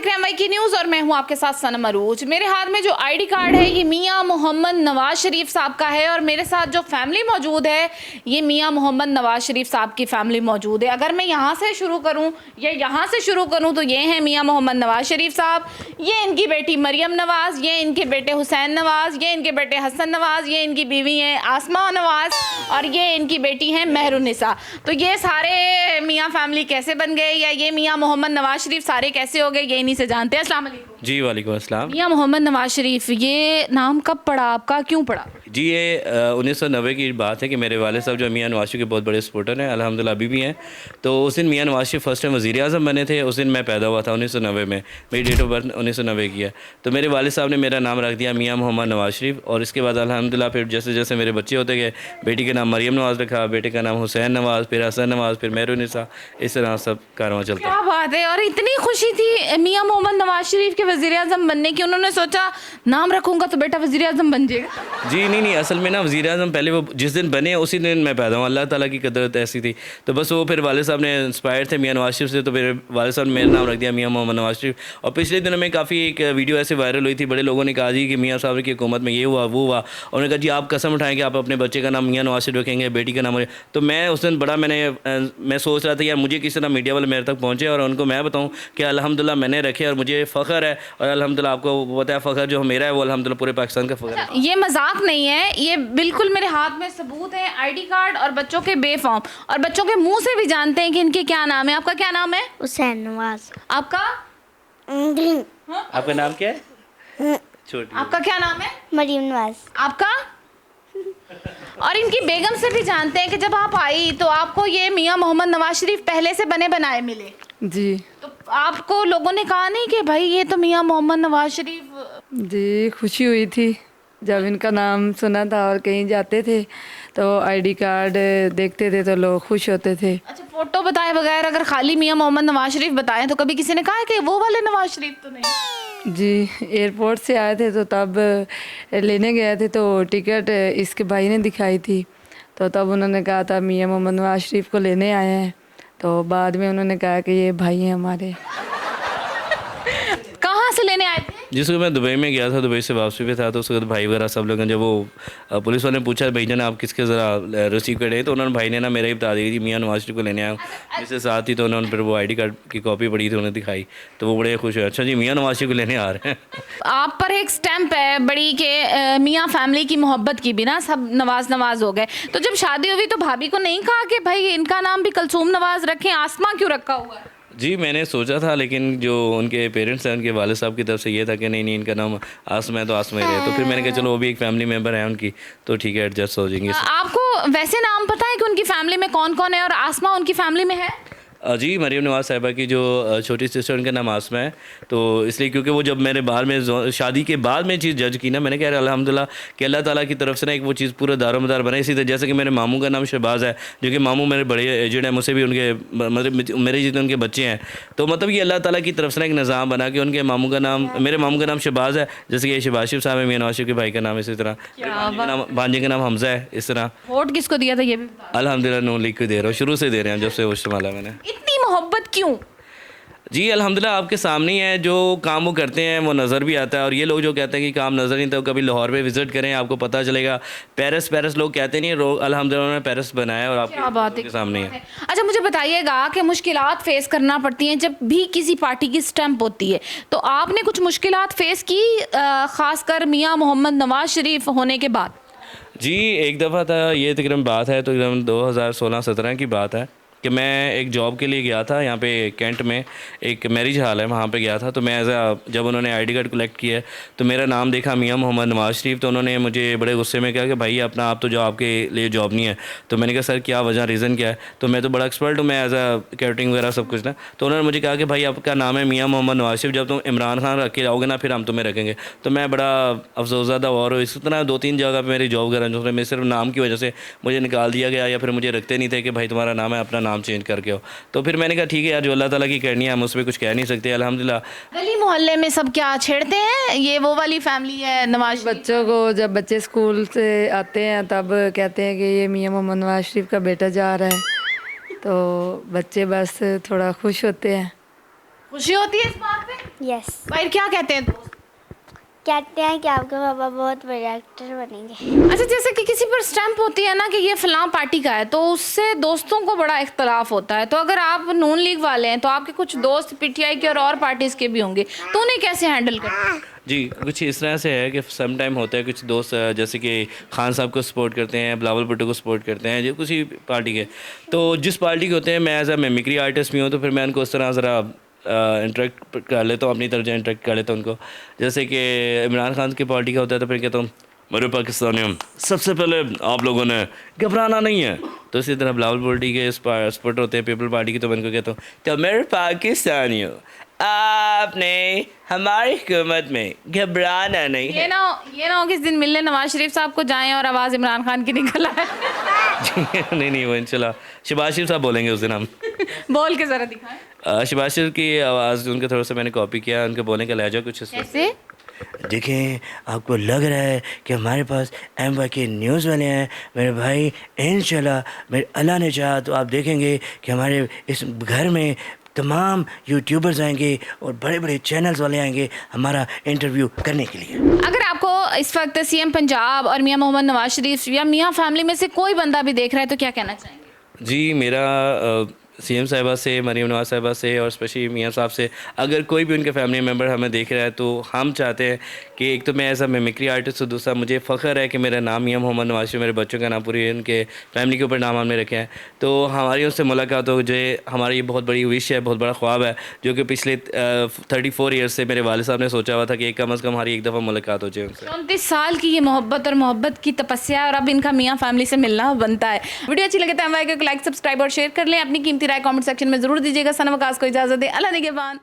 देख रहे हैं MIK न्यूज़ और मैं हूं आपके साथ सनम अरूज। मेरे हाथ में जो आईडी कार्ड है ये मियां मोहम्मद नवाज शरीफ साहब का है और मेरे साथ जो फैमिली मौजूद है ये मियां मोहम्मद नवाज शरीफ साहब की फैमिली मौजूद है। अगर मैं यहाँ से शुरू करूँ या यहाँ से शुरू करूँ तो ये हैं मियां मोहम्मद नवाज शरीफ साहब, ये इनकी बेटी मरियम नवाज, ये इनके बेटे हुसैन नवाज, ये इनके बेटे हसन नवाज, ये इनकी बीवी हैं आसमा नवाज और ये इनकी बेटी हैं मेहरुनिसा। तो ये सारे मियां फैमिली कैसे बन गए या ये मियां मोहम्मद नवाज शरीफ सारे कैसे हो गए ये इन्हीं से जानते हैं। अस्सलाम वालेकुम। जी वालेकुम अस्सलाम। मियां मोहम्मद नवाज शरीफ, ये नाम कब पड़ा आपका, क्यों पड़ा? जी ये 1990 की बात है कि मेरे वाले साहब जो मियां नवाज शरीफ के बहुत बड़े सपोर्टर हैं, अल्हम्दुलिल्लाह अभी भी हैं। तो उस दिन मियां नवाज शरीफ फर्स्ट टाइम वज़ीर आज़म बने थे, उस दिन मैं पैदा हुआ था 1990 में। मेरी डेट ऑफ बर्थ 1990 की है। तो मेरे वाले साहब ने मेरा नाम रख दिया मियां मोहम्मद नवाज शरीफ और इसके बाद अल्हम्दुलिल्लाह फिर जैसे जैसे मेरे बच्चे होते गए, बेटी का नाम मरियम नवाज़ रखा, बेटे का नाम हुसैन नवाज़, फिर हसन नवाज़, फिर मेहरुनिसा, इस तरह सब कारवां चलता है। क्या बात है। और इतनी खुशी थी मियां मोहम्मद नवाज शरीफ के वज़ीर आज़म बनने की, उन्होंने सोचा नाम रखूंगा तो बेटा वज़ीर आज़म बन जाएगा? जी नहीं, असल में ना वज़ीर आज़म पहले वो जिस दिन बने उसी दिन मैं पैदा हूँ। अल्लाह ताला की कुदरत ऐसी थी। तो बस वो फिर वाले साहब ने इंस्पायर थे मियां नवाज शरीफ से, तो फिर वाले साहब ने मेरा नाम रख दिया मियां मोहम्मद नवाज शरीफ। और पिछले दिनों में काफ़ी एक वीडियो ऐसे वायरल हुई थी, बड़े लोगों ने कहा जी कि मियां साहब की हुकूमत में ये हुआ वो हुआ। और उन्होंने कहा जी आप कसम उठाएं कि आप अपने बच्चे का नाम मियां नवाज शरीफ रखेंगे, बेटी का नाम। तो मैं उस दिन बड़ा मैं सोच रहा था यार मुझे किसी तरह मीडिया वाले मेरे तक पहुँचे और उनको मैं बताऊँ कि अल्हम्दुलिल्लाह मैंने रखे और मुझे फ़ख्र है। और अल्हम्दुलिल्लाह आपको पता है फ़ख्र जो मेरा है वो अल्हम्दुलिल्लाह पूरे पाकिस्तान का फ़ख्र है। ये मजाक नहीं है, ये बिल्कुल मेरे हाथ में सबूत है, आईडी कार्ड और बच्चों के बेफॉर्म और बच्चों के मुंह से भी जानते हैं कि इनके क्या नाम है। आपका क्या नाम है? हुसैन नवाज। आपका? आपका नाम क्या है? छोटी। आपका क्या नाम है? मरियम नवाज। आपका? और इनकी बेगम से भी जानते हैं कि जब आप आई तो आपको ये मियां मोहम्मद नवाज शरीफ पहले से बने बनाए मिले। जी तो आपको लोगों ने कहा नहीं कि भाई ये तो मियां मोहम्मद नवाज शरीफ? जी खुशी हुई थी जब इनका नाम सुना था और कहीं जाते थे तो आईडी कार्ड देखते थे तो लोग खुश होते थे। अच्छा, फोटो बताए बगैर अगर खाली मियां मोहम्मद नवाज शरीफ बताएं तो कभी किसी ने कहा है कि वो वाले नवाज शरीफ तो नहीं? जी एयरपोर्ट से आए थे तो तब लेने गए थे तो टिकट इसके भाई ने दिखाई थी तो तब उन्होंने कहा था मियां मोहम्मद नवाज शरीफ को लेने आए हैं। तो बाद में उन्होंने कहा कि ये भाई हैं हमारे। कहाँ से लेने आए थे? जिसको मैं दुबई में गया था, दुबई से वापसी पे था तो उसके बाद भाई वगैरह सब लोग जब वो पुलिस वाले ने पूछा भाई जान आप किसके ज़रा रिसीव करे तो उन्होंने भाई ने ना मेरा ही बता दी थी मियां नवाज शरीफ को लेने आया हूँ। जिससे साथ ही तो उन्होंने फिर वो आईडी कार्ड की कॉपी पड़ी थी उन्हें दिखाई तो वो बड़े खुश हुए, अच्छा जी मियां नवाज शरीफ को लेने आ रहे हैं। आप पर एक स्टैंप है बड़ी के मियां फैमिली की मोहब्बत की भी ना, सब नवाज नवाज हो गए। तो जब शादी हुई तो भाभी को नहीं कहा कि भाई इनका नाम भी कलसूम नवाज रखें, आसमा क्यों रखा हुआ है? जी मैंने सोचा था लेकिन जो उनके पेरेंट्स हैं उनके वाले साहब की तरफ से ये था कि नहीं इनका नाम आसमा है तो आसमा ही रहे। तो फिर मैंने कहा चलो वो भी एक फैमिली मेम्बर है उनकी तो ठीक है एडजस्ट हो जाएंगे। आपको वैसे नाम पता है कि उनकी फैमिली में कौन कौन है और आसमा उनकी फैमिली में है? जी मरियम नवाज़ साहिबा की जो छोटी सिस्टर उनका नाम आसमा है। तो इसलिए क्योंकि वो जब मेरे बाल में शादी के बाद में चीज़ जज की ना मैंने कहा यार अल्हम्दुलिल्लाह कि अल्लाह ताला की तरफ से ना एक वो चीज़ पूरा दारोमदार बना। इसी तरह जैसे कि मेरे मामू का नाम शहबाज है जो कि मामू मेरे बड़े एजड है, मुझसे भी उनके मतलब मेरे जितने उनके बच्चे हैं। तो मतलब ये अल्लाह ताला की तरफ से ना एक निज़ाम बना कि उनके मामू का नाम मेरे मामू का नाम शहबाज है, जैसे कि शहबाज शरीफ साहब है मियां नवाज शरीफ के भाई का नाम, इसी तरह भांजे का नाम हमजा है। इस तरह वोट किसको दिया था ये भी बता। अल्हम्दुलिल्लाह नून लीग को दे रहा हूँ, शुरू से दे रहे हैं जब से वो इस्तेमाल है मैंने। इतनी मोहब्बत क्यों? जी अल्हम्दुलिल्लाह आपके सामने ही है, जो काम वो करते हैं वो नज़र भी आता है। और ये लोग जो कहते हैं कि काम नज़र नहीं, तो कभी लाहौर पे विज़िट करें आपको पता चलेगा। पेरिस लोग कहते नहीं, अल्हम्दुलिल्लाह उन्होंने पेरिस बनाया और आपके सामने है। अच्छा मुझे बताइएगा कि मुश्किलात फेस करना पड़ती हैं जब भी किसी पार्टी की स्टैंप होती है, तो आपने कुछ मुश्किलात फेस की ख़ासकर मियां मोहम्मद नवाज शरीफ होने के बाद? जी एक दफ़ा था, ये तकरीबन बात है तो 2016-17 की बात है कि मैं एक जॉब के लिए गया था यहाँ पे कैंट में, एक मैरिज हॉल है वहाँ पे गया था। तो मैं जब उन्होंने आईडी कार्ड कलेक्ट किया तो मेरा नाम देखा मियां मोहम्मद नवाज शरीफ, तो उन्होंने मुझे बड़े गुस्से में कहा कि भाई अपना आप तो जो आपके लिए जॉब नहीं है। तो मैंने कहा सर क्या वजह, रीज़न क्या है? तो मैं तो बड़ा एक्सपर्ट हूँ, मैं एज अ कैटरिंग वगैरह सब कुछ ना। तो उन्होंने मुझे कहा कि भाई आपका नाम है मियां मोहम्मद नवाज शरीफ, जब तुम इमरान खान रख के जाओगे ना फिर हम तुम्हें रखेंगे। तो मैं बड़ा अफसोसज़दा और इस तरह 2-3 जगह पर मेरी जॉब वगैरह जो मैं सिर्फ नाम की वजह से मुझे निकाल दिया गया या फिर मुझे रखते नहीं थे कि भाई तुम्हारा नाम है, अपना नाम चेंज करके आओ। तो फिर मैंने कहा ठीक है यार जो अल्लाह ताला की करनी है हम उस पर कुछ कह नहीं सकते। अल्हम्दुलिल्लाह गली मोहल्ले में सब क्या छेड़ते हैं, ये वो वाली फैमिली है नवाज शरीफ? बच्चों को जब बच्चे स्कूल से आते हैं तब कहते हैं कि ये मियां मोहम्मद नवाज शरीफ का बेटा जा रहा है तो बच्चे बस थोड़ा खुश होते हैं खुशी होती है इस बात पे? यस, भाई क्या कहते हैं दोस्त? कहते हैं कि आपके पापा बहुत बड़े एक्टर बनेंगे। अच्छा, जैसे कि किसी पर स्टैंप होती है ना कि ये फलां पार्टी का है, तो उससे दोस्तों को बड़ा इख्तलाफ होता है। तो अगर आप नून लीग वाले हैं तो आपके कुछ दोस्त पीटीआई के और पार्टीज के भी होंगे, तो उन्हें कैसे हैंडल करते हैं? जी, कुछ इस तरह से है कि सम टाइम होता है कुछ दोस्त जैसे कि खान साहब को सपोर्ट करते हैं, बिलावल भुट्टो को सपोर्ट करते हैं, जो किसी पार्टी के, तो जिस पार्टी के होते हैं, मैं एज अ मिमिक्री आर्टिस्ट भी हूँ, तो फिर मैं उनको उस तरह ज़रा इंटरेक्ट कर लेता हूँ, अपनी तरफ से इंटरेक्ट कर लेता हूँ उनको। जैसे कि इमरान खान की पार्टी का होता है तो फिर कहता हूँ, मेरे पाकिस्तानियों, सबसे पहले आप लोगों ने घबराना नहीं है। तो इसी तरह बिलावल भुट्टो के सपोर्टर होते हैं पीपल पार्टी की, तो मैं उनको कहता हूँ, तो मेरे पाकिस्तानियों, आपने हमारी हुकूमत में घबराना नहीं है। ये ना हो किस दिन मिलने नवाज शरीफ साहब को जाएं और आवाज़ इमरान खान की निकल आए। नहीं, वो इंशाल्लाह शहबाज शरीफ साहब बोलेंगे उस दिन हम। बोल के ज़रा दिखाएं। शहबाज शरीफ की आवाज़ उनके थोड़ा सा मैंने कॉपी किया, उनके बोलने का लहजा कुछ इस कैसे? देखें, आपको लग रहा है कि हमारे पास एम के न्यूज़ वाले हैं मेरे भाई, इंशाल्लाह मेरे अल्लाह ने चाहा तो आप देखेंगे कि हमारे इस घर में तमाम यूट्यूबर्स आएंगे और बड़े बड़े चैनल्स वाले आएंगे हमारा इंटरव्यू करने के लिए। अगर आपको इस वक्त सीएम पंजाब और मियां मोहम्मद नवाज शरीफ या मियां फैमिली में से कोई बंदा भी देख रहा है तो क्या कहना चाहेंगे? जी, मेरा सीएम साहिबा से, मरीम नवाज साहिबा से और स्पेशली मियां साहब से, अगर कोई भी उनके फैमिली मेम्बर हमें देख रहा है तो हम चाहते हैं कि एक तो मैं एज अ मिमिक्री आर्टिस्ट हूँ, दूसरा मुझे फ़ख्र है कि मेरा नाम मियां मोहम्मद नवाज शरीफ, मेरे बच्चों का नाम पूरी उनके फैमिली के ऊपर नाम हमने रखे हैं। तो हमारी उनसे मुलाकात हो जाए, हमारी ये बहुत बड़ी विश है, बहुत बड़ा ख्वाब है, जो कि पिछले 34 ईयर्स से मेरे वालिद साहब ने सोचा हुआ था कि कम अज़ कम हमारी एक दफ़ा मुलाकात हो जाए उनसे। 29 साल की ये मोहब्बत की तपस्या, और अब इनका मियां फैमिली से मिलना बनता है। वीडियो अच्छी लगे तो हमारे को लाइक, सब्सक्राइब और शेयर कर लें। अपनी कीमती राय कमेंट सेक्शन में ज़रूर दीजिएगा। सनम वकास को इजाज़त दें। अल्लाह निगहबान।